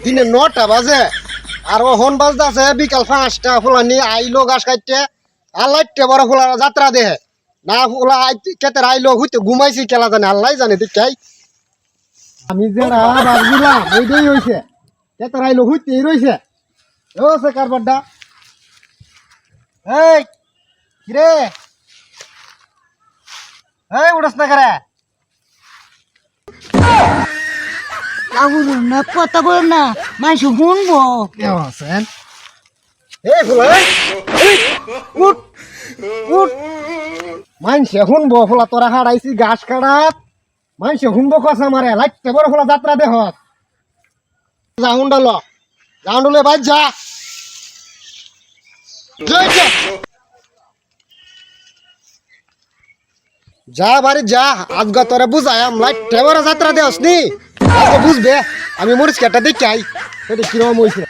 দিনে 9টা বাজে আর ও হন বাজতাছে বিকাল 5টা ফুলানি আইলো গাছ কাটতে আল্লাহতে বড় ফুলার যাত্রা দেহে না ফুলা কেতের আইলো হইতে ঘুমাইছি খেলা জানে আল্লাহ জানে দেখাই আমি যেটা ভাবছিলাম ওইটাই হইছে কেতের আইলো হইতেই রইছে ও সে কারবারটা এই কিরে এই উড়াস না করে আগুন না কথা বল না মানুষ শুনবো কেমন আছেন এই ফুলা উঠ উঠ মানসে শুনবো ফুলা তোরা হারাইছি গাছ কাটাত মানসে শুনবো কথা মারে লাইতে বড় ফুলা যাত্রা দেহ জাউন্ডলে বাজ যা যা বাড়ি যা আজগা তোরে বুঝায়াম লাইতে বড় যাত্রা দেহস নি বুঝবে আমি মরিচ কাটা দেখাই সেটা কিরকম হয়েছে